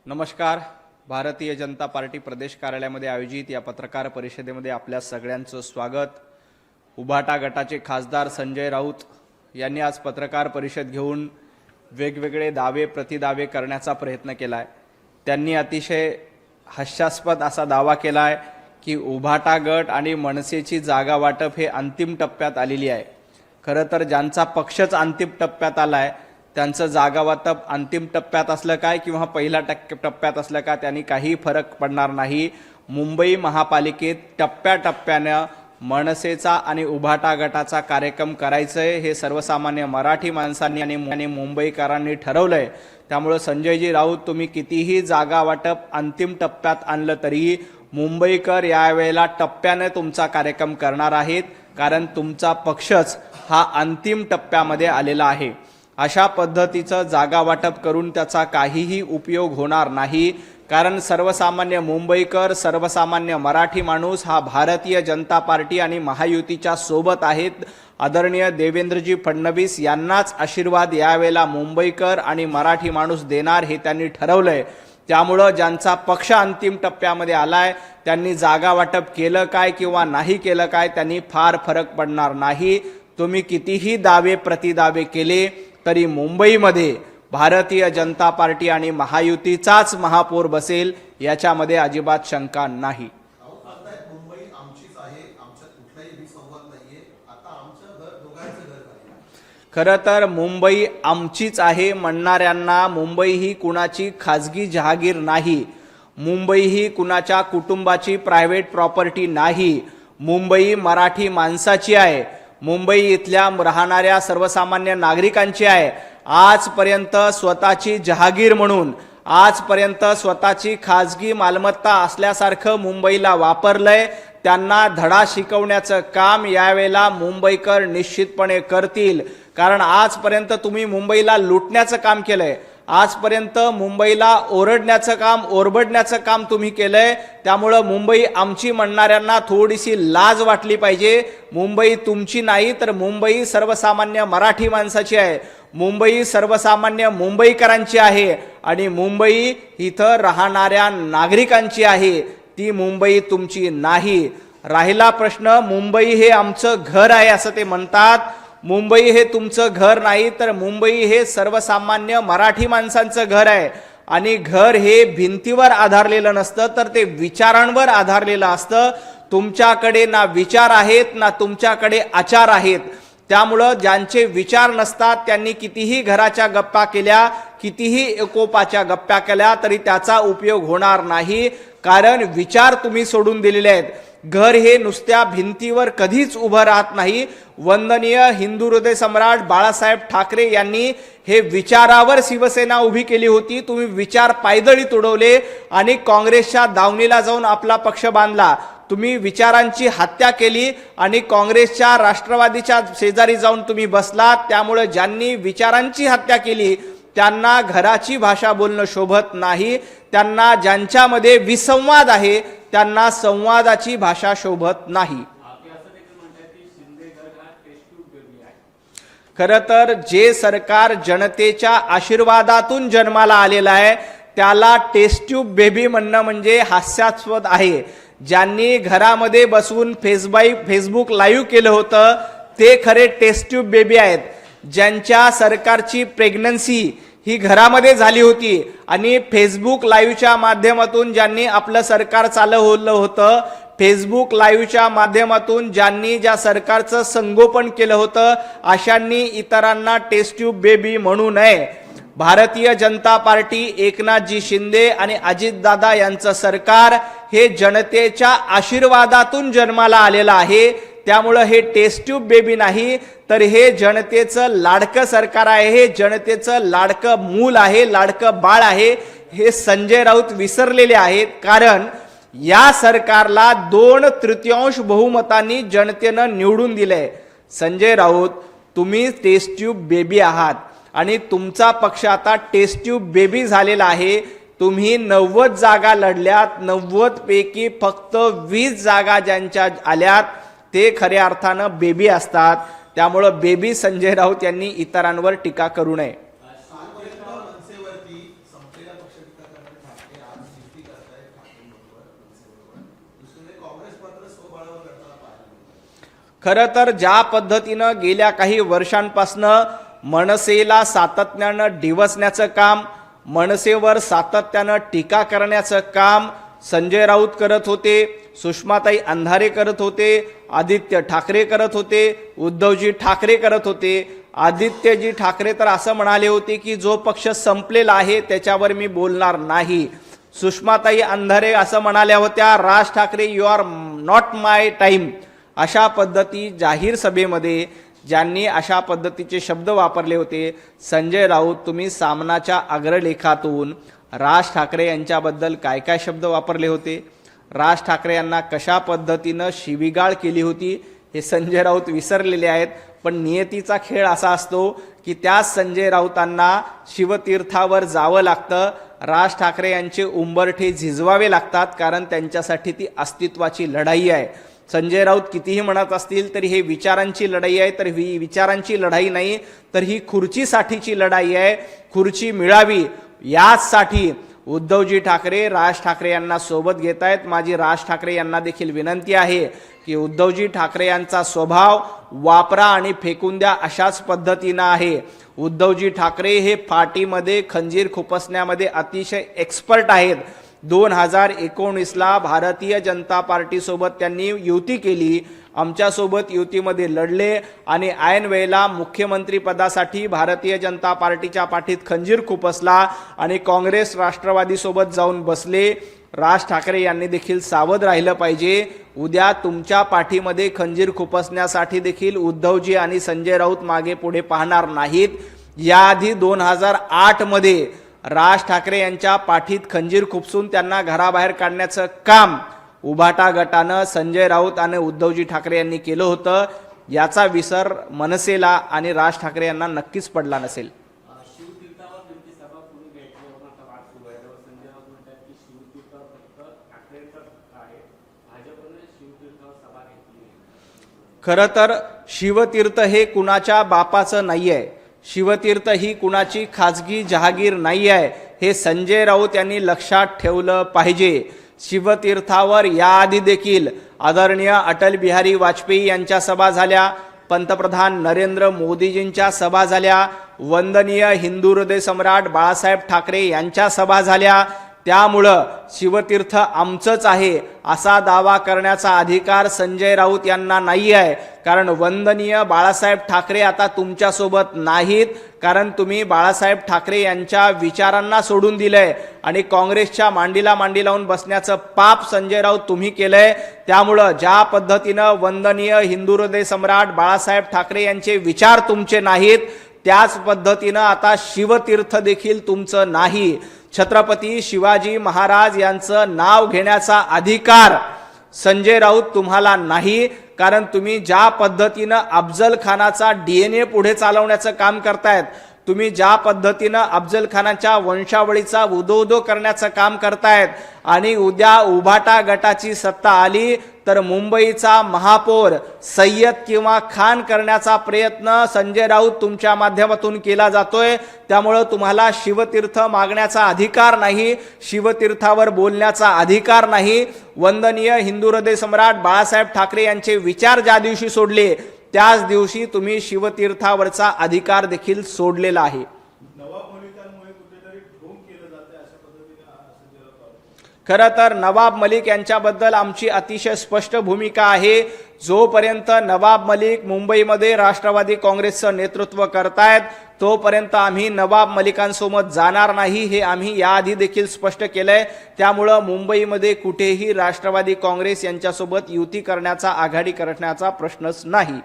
नमस्कार। भारतीय जनता पार्टी प्रदेश कार्यालयामध्ये आयोजित या पत्रकार परिषदेमध्ये आपल्या सगळ्यांचं स्वागत। उभाटा गटाचे खासदार संजय राऊत यांनी आज पत्रकार परिषद घेऊन वेगवेगळे दावे प्रतिदावे करण्याचा प्रयत्न केलाय। त्यांनी अतिशय हास्यास्पद असा दावा केलाय की उभाटा गट आणि मनसेची जागा वाटप हे अंतिम टप्प्यात आलेली आहे। खरं तर ज्यांचा पक्षच अंतिम टप्प्यात आलाय त्यांचं जागा वाटप अंतिम टप्प्यात असलं काय किंवा पहिल्या टप्प्यात असलं का त्यांनी काही फरक पडणार नाही। मुंबई महापालिकेत टप्प्याटप्प्याने मनसेचा आणि उभाटा गटाचा कार्यक्रम करायचंय हे सर्वसामान्य मराठी माणसांनी आणि मुंबईकरांनी ठरवलंय। त्यामुळे संजयजी राऊत तुम्ही कितीही जागा वाटप अंतिम टप्प्यात आणलं तरी मुंबईकर यावेळेला टप्प्याने तुमचा कार्यक्रम करणार आहेत, कारण तुमचा पक्षच हा अंतिम टप्प्यामध्ये आलेला आहे। अशा पद्धतीचं जागा वाटप करून त्याचा काहीही उपयोग होणार नाही, कारण सर्वसामान्य मुंबईकर सर्वसामान्य मराठी माणूस हा भारतीय जनता पार्टी आणि महायुतीच्या सोबत आहेत। आदरणीय देवेंद्रजी फडणवीस यांनाच आशीर्वाद यावेळेला मुंबईकर आणि मराठी माणूस देणार हे त्यांनी ठरवलंय। त्यामुळे ज्यांचा पक्ष अंतिम टप्प्यामध्ये आलाय त्यांनी जागा वाटप केलं काय किंवा नाही केलं काय त्यांनी फार फरक पडणार नाही। तुम्ही कितीही दावे प्रतिदावे केले तरी मुंबईमध्ये भारतीय जनता पार्टी आणि महायुतीचाच महापौर बसेल याच्यामध्ये अजिबात शंका नाही। खरं तर मुंबई आमचीच आहे म्हणणाऱ्यांना मुंबई ही कुणाची खाजगी जहागीर नाही, मुंबई ही कुणाच्या कुटुंबाची प्रायव्हेट प्रॉपर्टी नाही, मुंबई मराठी माणसाची आहे, मुंबई इथल्या राहणाऱ्या सर्वसामान्य नागरिकांची आहे। आजपर्यंत स्वतःची जहागीर म्हणून आजपर्यंत स्वतःची खाजगी मालमत्ता असल्यासारखं मुंबईला वापरलंय। त्यांना धडा शिकवण्याचं काम यावेळेला मुंबईकर निश्चितपणे करतील, कारण आजपर्यंत तुम्ही मुंबईला लुटण्याचं काम केलंय, आजपर्यंत मुंबईला ओरडण्याचं काम ओरबडण्याचं काम तुम्ही केलंय। त्यामुळे मुंबई आमची म्हणणाऱ्यांना थोडीशी लाज वाटली पाहिजे। मुंबई तुमची नाही तर मुंबई सर्वसामान्य मराठी माणसाची आहे, मुंबई सर्वसामान्य मुंबईकरांची आहे आणि मुंबई इथं राहणाऱ्या नागरिकांची आहे, ती मुंबई तुमची नाही। राहिला प्रश्न मुंबई हे आमचं घर आहे असं ते म्हणतात, मुंबई हे तुमचं घर नाही तर मुंबई हे सर्वसामान्य मराठी माणसांचं घर आहे आणि घर हे भिंतीवर आधारलेलं नसतं तर ते विचारांवर आधारलेलं असतं। तुमच्याकडे ना विचार आहेत ना तुमच्याकडे आचार आहेत। त्यामुळं ज्यांचे विचार नसतात त्यांनी कितीही घराच्या गप्पा केल्या कितीही एकोपाच्या गप्पा केल्या तरी त्याचा उपयोग होणार नाही, कारण विचार तुम्ही सोडून दिलेले आहेत। घर हे नुसत्या भिंतीवर कधीच उभं राहत नाही। वंदनीय हिंदू हृदय सम्राट बाळासाहेब ठाकरे यांनी हे विचारावर शिवसेना उभी केली होती। तुम्ही विचार पायदळी तुडवले आणि काँग्रेसच्या दावणीला जाऊन आपला पक्ष बांधला। तुम्ही विचारांची हत्या केली आणि काँग्रेसच्या राष्ट्रवादीच्या शेजारी जाऊन तुम्ही बसलात। त्यामुळे ज्यांनी विचारांची हत्या केली त्यांना घराची भाषा बोलणं शोभत नाही, त्यांना ज्यांच्यामध्ये विसंवाद आहे त्यांना संवादाची भाषा शोभत नाही। खरं तर जे सरकार जनतेच्या आशीर्वादातून जन्माला आलेलं आहे त्याला टेस्ट ट्यूब बेबी म्हणणं म्हणजे हास्यास्पद आहे। ज्यांनी घरामध्ये बसून फेसबुक लाईव्ह केलं होतं ते खरे टेस्ट ट्यूब बेबी आहेत। ज्यांच्या सरकारची प्रेग्नन्सी ही घरामध्ये झाली होती आणि फेसबुक लाईव्हच्या माध्यमातून ज्यांनी आपलं सरकार चालवलं होतं, फेसबुक लाईव्हच्या माध्यमातून ज्यांनी ज्या सरकारचं संगोपन केलं होतं अशांनी इतरांना टेस्ट ट्यूब बेबी म्हणू नये। भारतीय जनता पार्टी एकनाथजी शिंदे आणि अजितदादा यांचं सरकार हे जनतेच्या आशीर्वादातून जन्माला आलेलं आहे। त्यामुळे हे टेस्ट ट्यूब बेबी नाही तर हे जनतेचं लाडकं सरकार आहे, हे जनतेचं लाडकं मूल आहे, लाडकं बाळ आहे। हे संजय राऊत विसरलेले आहेत, कारण या सरकारला 2/3 बहुमतांनी जनतेनं निवडून दिलंय। संजय राऊत तुम्ही टेस्ट ट्यूब बेबी आहात आणि तुमचा पक्ष आता टेस्ट ट्यूब बेबी झालेला आहे। तुम्ही 90 जागा लढल्यात, 90 पैकी फक्त 20 जागा ज्यांच्या आल्यात ते खऱ्या अर्थानं बेबी असतात। त्यामुळे बेबी संजय राऊत यांनी इतरांवर टीका करू नये। खरं तर ज्या पद्धतीनं गेल्या काही वर्षांपासनं मनसेला सातत्यानं डिवचण्याचं काम, मनसेवर सातत्यानं टीका करण्याचं काम संजय राऊत करत होते, सुषमाताई अंधारे करत होते, आदित्य ठाकरे करत होते, उद्धवजी ठाकरे करत होते. आदित्यजी ठाकरे तर असं म्हणाले होते की जो पक्ष संपलेला आहे त्याच्यावर मी बोलणार नाही. सुषमाताई अंधारे असं म्हणाल्या होत्या, Raj Thackeray you are not my time. अशा पद्धती जाहीर सभेमध्ये ज्यांनी अशा पद्धतीचे शब्द वापरले होते. संजय राऊत, तुम्ही सामनाच्या अग्रलेखातून राज ठाकरे यांच्याबद्दल काय काय शब्द वापरले होते, राज ठाकरे यांना कशा पद्धतीनं शिवीगाळ केली होती हे संजय राऊत विसरलेले आहेत. पण नियतीचा खेळ असा असतो की त्या संजय राऊतांना शिवतीर्थावर जावं लागतं, राज ठाकरे यांचे उंबरठे झिजवावे लागतात, कारण त्यांच्यासाठी ती अस्तित्वाची लढाई आहे. संजय राऊत कितीही म्हणत असतील तरी हे विचारांची लढाई आहे, तर ही विचारांची लढाई नाही, तर ही खुर्चीसाठीची लढाई आहे. खुर्ची मिळावी याचसाठी उद्धवजी ठाकरे राज ठाकरे यांना सोबत घेत आहेत. माझी राज ठाकरे यांना देखील विनंती आहे की उद्धवजी ठाकरे यांचा स्वभाव वापरा आणि फेकून द्या अशाच पद्धतीनं आहे. उद्धवजी ठाकरे हे फाटीमध्ये खंजीर खुपसण्यामध्ये अतिशय एक्सपर्ट आहेत. 2019ला भारतीय जनता पार्टी सोबत त्यांनी युती केली, आमच्यासोबत युतीमध्ये लढले आणि ऐन वेळेला मुख्यमंत्री पदासाठी भारतीय जनता पार्टीच्या पाठीत खंजीर खुपसला आणि काँग्रेस राष्ट्रवादी सोबत जाऊन बसले. राज ठाकरे यांनी देखील सावध राहिलं पाहिजे. उद्या तुमच्या पाठीमध्ये खंजीर खुपसण्यासाठी देखील उद्धवजी आणि संजय राऊत मागे पुढे पाहणार नाहीत. याआधी 2008 मध्ये राज ठाकरे यांच्या पाठीत खंजीर खुपसून त्यांना घराबाहेर काढण्याचं काम उभाटा गटानं संजय राऊत आणि उद्धवजी ठाकरे यांनी केलं होतं. याचा विसर मनसेला आणि राज ठाकरे यांना नक्कीच पडला नसेल. खरं तर शिवतीर्थ हे कुणाच्या बापाचं नाही आहे, शिवतीर्थ ही कुणाची खाजगी जहागीर नाही आहे, हे संजय राऊत यांनी लक्षात ठेवलं पाहिजे. शिवतीर्थावर याआधी देखील आदरणीय अटल बिहारी वाजपेयी यांच्या सभा झाल्या, पंतप्रधान नरेंद्र मोदीजींच्या सभा झाल्या, वंदनीय हिंदू हृदय सम्राट बाळासाहेब ठाकरे यांच्या सभा झाल्या. त्यामुळं शिवतीर्थ आमचंच आहे असा दावा करण्याचा अधिकार संजय राऊत यांना नाही आहे. कारण वंदनीय बाळासाहेब ठाकरे आता तुमच्यासोबत नाहीत, कारण तुम्ही बाळासाहेब ठाकरे यांच्या विचारांना सोडून दिलंय आणि काँग्रेसच्या मांडीला मांडी लावून बसण्याचं पाप संजय राऊत तुम्ही केलंय. त्यामुळं ज्या पद्धतीनं वंदनीय हिंदू हृदय सम्राट बाळासाहेब ठाकरे यांचे विचार तुमचे नाहीत, त्याच पद्धतीनं आता शिवतीर्थ देखील तुमचं नाही. छत्रपती शिवाजी महाराज यांचं नाव घेण्याचा अधिकार संजय राऊत तुम्हाला नाही, कारण तुम्ही ज्या पद्धतीनं अफजल खानाचा DNA पुढे चालवण्याचं काम करतायत, तुम्ही ज्या पद्धतीनं अफजल खानाच्या वंशावळीचा उदो करण्याचं काम करतायत आणि उद्या उभाटा गटाची सत्ता आली तर मुंबईचा महापौर सय्यद किंवा खान करण्याचा प्रयत्न संजय राऊत तुमच्या माध्यमातून केला जातोय. त्यामुळे तुम्हाला शिवतीर्थ मागण्याचा अधिकार नाही, शिवतीर्थावर बोलण्याचा अधिकार नाही. वंदनीय हिंदू हृदय सम्राट बाळासाहेब ठाकरे यांचे विचार ज्या दिवशी सोडले त्याच दिवशी तुम्ही शिवतीर्थावरचा अधिकार देखील सोडलेला आहे. खरं तर नवाब मलिक यांच्याबद्दल आमची अतिशय स्पष्ट भूमिका आहे. जोपर्यंत नवाब मलिक मुंबईमध्ये राष्ट्रवादी काँग्रेसचं नेतृत्व करतायत तोपर्यंत आम्ही नवाब मलिकांसोबत जाणार नाही, हे आम्ही याआधी देखील स्पष्ट केलंय. त्यामुळं मुंबईमध्ये कुठेही राष्ट्रवादी काँग्रेस यांच्यासोबत युती करण्याचा, आघाडी करण्याचा प्रश्नच नाही.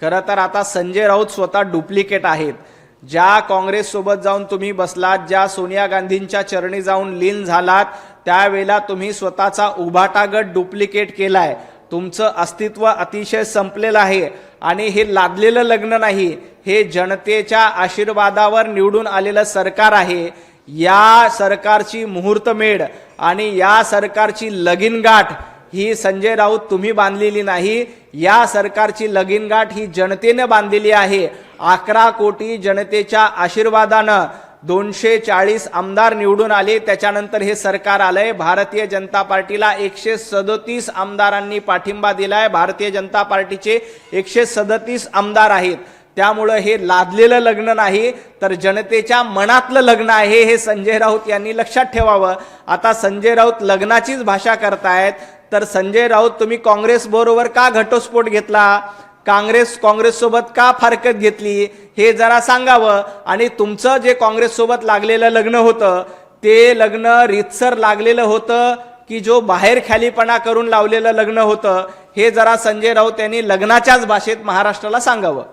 खरं तर आता संजय राऊत स्वतः डुप्लिकेट आहेत. ज्या काँग्रेस सोबत जाऊन तुम्ही बसलात, ज्या सोनिया गांधींच्या चरणी जाऊन लीन झालात, त्यावेळेला तुम्ही स्वतःचा उभाटा गट डुप्लिकेट केलाय. तुमचं अस्तित्व अतिशय संपलेलं आहे आणि हे लादलेलं लग्न नाही, हे जनतेच्या आशीर्वादावर निवडून आलेलं सरकार आहे. या सरकारची मुहूर्तमेढ आणि या सरकारची लगीनगाठ ही संजय राऊत तुम्ही बांधलेली नाही, या सरकारची लगीनगाठ ही जनतेने बांधलेली आहे। 11 कोटी जनतेच्या आशीर्वादानं 240 आमदार निवडून आले, त्याच्यानंतर हे सरकार आलंय। भारतीय जनता पार्टीला 137 आमदारांनी पाठिंबा दिलाय। भारतीय जनता पार्टीचे 137 आमदार आहेत। त्यामुळे हे लादलेलं लग्न नाही, तर जनतेच्या मनातलं लग्न आहे, हे संजय राऊत यांनी लक्षात ठेवावं। आता संजय राऊत लग्नाचीच भाषा करतायत, तर संजय राऊत तुम्ही काँग्रेस बरोबर का घटस्फोट घेतला, काँग्रेस सोबत का फारकत घेतली, हे जरा सांगावं। आणि तुमचं जे काँग्रेस सोबत लागलेलं लग्न होतं ते लग्न रीतसर लागलेलं होतं की जो बाहेर खालीपणा करून लावलेलं लग्न होतं, हे जरा संजय राऊत यांनी लग्नाच्याच भाषेत महाराष्ट्राला सांगावं।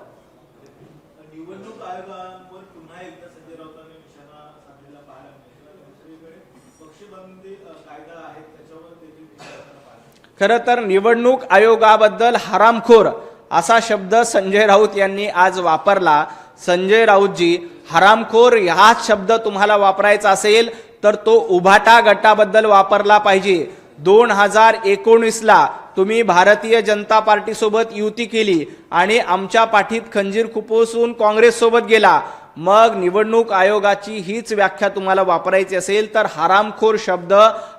खरं तर निवडणूक आयोगाबद्दल हरामखोर असा शब्द संजय राऊत यांनी आज वापरला। संजय राऊतजी, हरामखोर हाच शब्द तुम्हाला वापरायचा असेल तर तो उभाटा गटाबद्दल वापरला पाहिजे। 2019ला तुम्ही भारतीय जनता पार्टी सोबत युती केली आणि आमच्या पाठीत खंजीर खुपसून काँग्रेस सोबत गेला। मग निवडणूक आयोगाची हीच व्याख्या तुम्हाला वापरायची असेल तर हरामखोर शब्द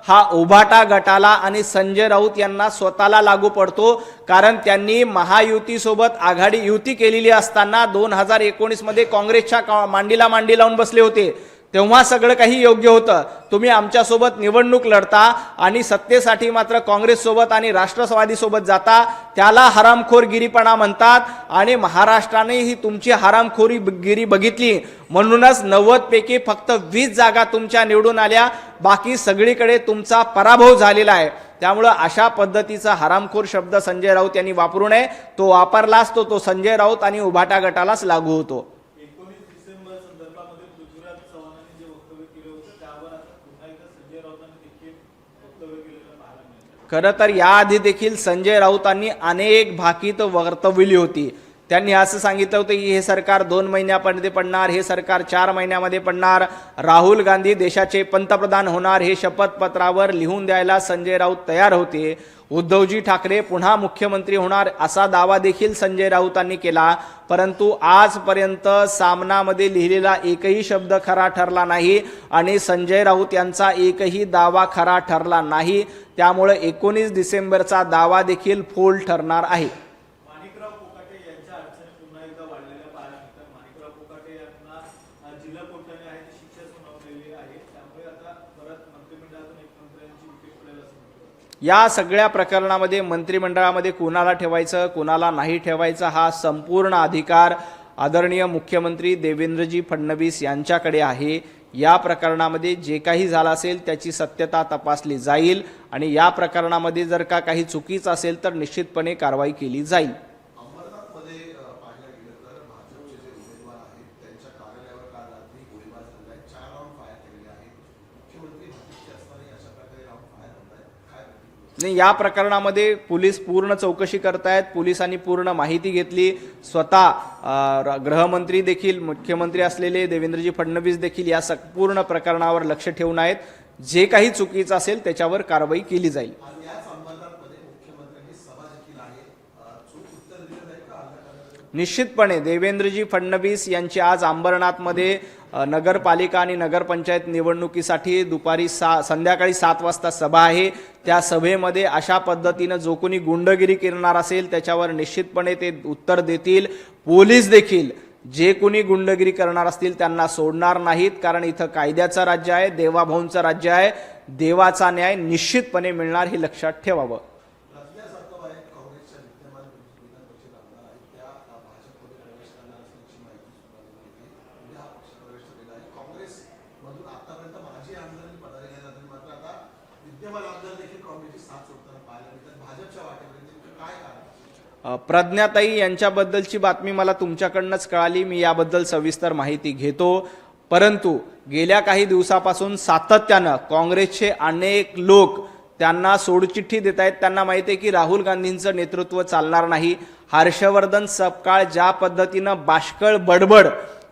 हा उभाटा गटाला आणि संजय राऊत यांना स्वतःला लागू पडतो, कारण त्यांनी महायुती सोबत आघाडी युती केलेली असताना 2019 मध्ये काँग्रेसच्या मांडीला मांडी लावून बसले होते। तेव्हा सगळं काही योग्य होतं। तुम्ही आमच्यासोबत निवडणूक लढता आणि सत्तेसाठी मात्र काँग्रेस सोबत आणि राष्ट्रवादी सोबत जाता, त्याला हरामखोरगिरीपणा म्हणतात। आणि महाराष्ट्राने ही तुमची हरामखोरीगिरी बघितली, म्हणूनच 90 पैकी फक्त 20 जागा तुमच्या निवडून आल्या, बाकी सगळीकडे तुमचा पराभव झालेला आहे। त्यामुळे अशा पद्धतीचा हरामखोर शब्द संजय राऊत यांनी वापरू नये। तो वापरलाच तो संजय राऊत आणि उभाटा गटालाच लागू होतो। खरं तर याआधी देखील संजय राऊतांनी अनेक भाकीत वर्तवली होती। त्यांनी असं सांगितलं होतं की हे सरकार 2 महिन्यामध्ये पडणार, हे सरकार 4 महिन्यामध्ये पडणार, राहुल गांधी देशाचे पंतप्रधान होणार, हे शपथपत्रावर लिहून द्यायला संजय राऊत तयार होते। उद्धवजी ठाकरे पुन्हा मुख्यमंत्री होणार असा दावा देखील संजय राऊतांनी केला, परंतु आजपर्यंत सामनामध्ये लिहिलेला एकही शब्द खरा ठरला नाही आणि संजय राऊत यांचा एकही दावा खरा ठरला नाही। त्यामुळे 19 डिसेंबरचा दावा देखील फोल ठरणार आहे। या सगळ्या प्रकरणामध्ये मंत्रिमंडळामध्ये कोणाला ठेवायचं कोणाला नाही ठेवायचं हा संपूर्ण अधिकार आदरणीय मुख्यमंत्री देवेंद्रजी फडणवीस यांच्याकडे आहे। या प्रकरणामध्ये जे काही झालं असेल त्याची सत्यता तपासली जाईल आणि या प्रकरणामध्ये जर का काही चुकीचं असेल तर निश्चितपणे कारवाई केली जाईल। नाही, या प्रकरणामध्ये पोलीस पूर्ण चौकशी करतायत। पोलिसांनी पूर्ण माहिती घेतली। स्वतः गृहमंत्री देखील मुख्यमंत्री असलेले देवेंद्रजी फडणवीस देखील या पूर्ण प्रकरणावर लक्ष ठेवून आहेत। जे काही चुकीचं असेल त्याच्यावर कारवाई केली जाईल। निश्चितपणे देवेंद्रजी फडणवीस यांची आज अंबरनाथमध्ये नगरपालिका आणि नगरपंचायत निवडणुकीसाठी दुपारी संध्याकाळी 7 वाजता सभा आहे। त्या सभेमध्ये अशा पद्धतीने जो कोणी गुंडगिरी करणार असेल त्याच्यावर निश्चितपणे ते उत्तर देतील। पोलीस देखील जे कोणी गुंडगिरी करणार असतील त्यांना सोडणार नाहीत, कारण इथं कायद्याचं राज्य आहे, देवाभाऊंचं राज्य आहे। देवाचा न्याय निश्चितपणे मिळणार हे लक्षात ठेवावं। प्रज्ञाताई यांच्याबद्दलची बातमी मला तुमच्याकडूनच कळाली, मी याबद्दल सविस्तर माहिती घेतो। परंतु गेल्या काही दिवसापासून सातत्यानं काँग्रेसचे अनेक लोक त्यांना सोडचिठ्ठी देत आहेत। त्यांना माहिती आहे की राहुल गांधींचं नेतृत्व चालणार नाही। हर्षवर्धन सपकाळ ज्या पद्धतीनं बाष्कळ बडबड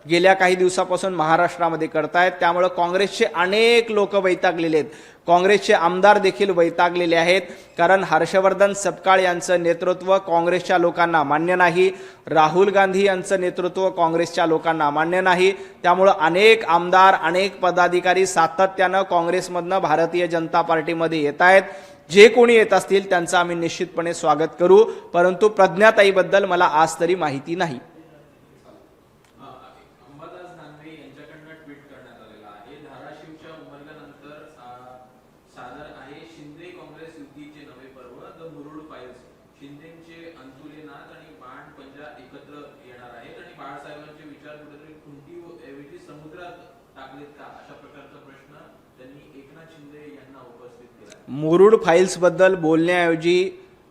गेल्या काही दिवसापासून महाराष्ट्रामध्ये करतायत। त्यामुळे काँग्रेसचे अनेक लोक वैतागलेले आहेत, काँग्रेसचे आमदार देखील वैतागलेले आहेत, कारण हर्षवर्धन सपकाळ यांचं नेतृत्व काँग्रेसच्या लोकांना मान्य नाही, राहुल गांधी यांचं नेतृत्व काँग्रेसच्या लोकांना मान्य नाही। त्यामुळे अनेक आमदार अनेक पदाधिकारी सातत्यानं काँग्रेसमधनं भारतीय जनता पार्टीमध्ये येत आहेत। जे कोणी येत असतील त्यांचं आम्ही निश्चितपणे स्वागत करू, परंतु प्रज्ञाताईबद्दल मला आज तरी माहिती नाही। अंबादास दानवे यांच्याकडनं ट्विट करण्यात आलेला आहे, धाराशिवच्या उमरल्यानंतर सादर आहे शिंदे काँग्रेस युतीचे नवे पर्व, द मुरुड फाईल्स। शिंदेचे अंतुलेनाथ आणि बाण पंजा एकत्र येणार आहेत आणि बाळासाहेबांचे विचार कुठेतरी खुंटीऐवजी समुद्रात टाकलेत का, अशा प्रकारचा प्रश्न त्यांनी एकनाथ शिंदे यांना उपस्थित केला। मुरुड फाईल्स बद्दल बोलण्याऐवजी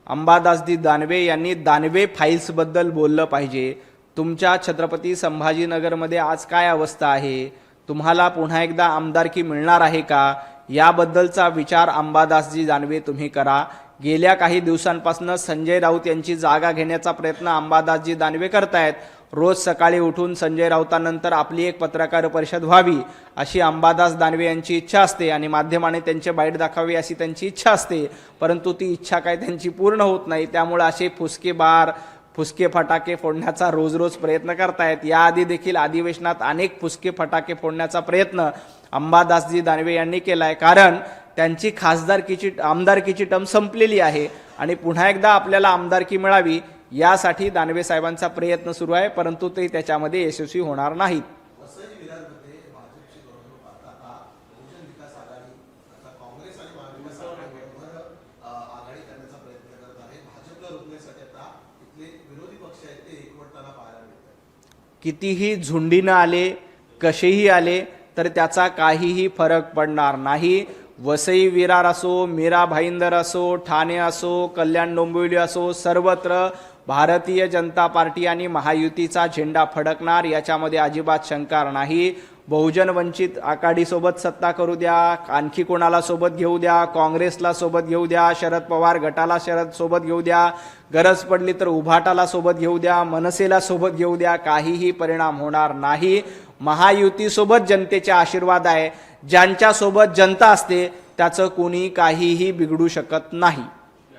अंबादासजी दानवे यांनी दानवे फाईल्स बद्दल बोललं पाहिजे। तुमच्या छत्रपती संभाजीनगरमध्ये आज काय अवस्था आहे, तुम्हाला पुन्हा एकदा आमदारकी मिळणार आहे का, याबद्दलचा विचार अंबादासजी दानवे तुम्ही करा। गेल्या काही दिवसांपासून संजय राऊत यांची जागा घेण्याचा प्रयत्न अंबादासजी दानवे करतायत। रोज सकाळी उठून संजय राऊतांनंतर आपली एक पत्रकार परिषद व्हावी अशी अंबादास दानवे यांची इच्छा असते आणि माध्यमाने त्यांचे बाईट दाखवावी अशी त्यांची इच्छा असते, परंतु ती इच्छा काय त्यांची पूर्ण होत नाही। त्यामुळे असे फुसके फटाके फोडण्याचा रोज रोज प्रयत्न करतायत। याआधी देखील अधिवेशनात अनेक फुसके फटाके फोडण्याचा प्रयत्न अंबादासजी दानवे यांनी केलाय, कारण त्यांची आमदारकीची टर्म संपलेली आहे आणि पुन्हा एकदा आपल्याला आमदारकी मिळावी यासाठी दानवे साहेबांचा प्रयत्न सुरू आहे, परंतु ते त्याच्यामध्ये यशस्वी होणार नाहीत। कितीही झुंडीनं आले कसेही आले तर त्याचा काहीही फरक पडणार नाही। वसई विरार असो, मीरा भाईंदर असो, ठाणे असो, कल्याण डोंबिवली असो, सर्वत्र भारतीय जनता पार्टी आणि महायुतीचा झेंडा फडकणार, याच्यामध्ये अजिबात शंका नाही। बहुजन वंचित आघाडीसोबत सत्ता करू द्या, आणखी कोणाला सोबत घेऊ द्या, काँग्रेसला सोबत घेऊ द्या, शरद पवार गटाला सोबत घेऊ द्या, गरज पडली तर उभाटाला सोबत घेऊ द्या, मनसेला सोबत घेऊ द्या, काहीही परिणाम होणार नाही। महायुतीसोबत जनतेचे आशीर्वाद आहे, ज्यांच्या सोबत जनता असते त्याचं कोणी काहीही बिघडू शकत नाही।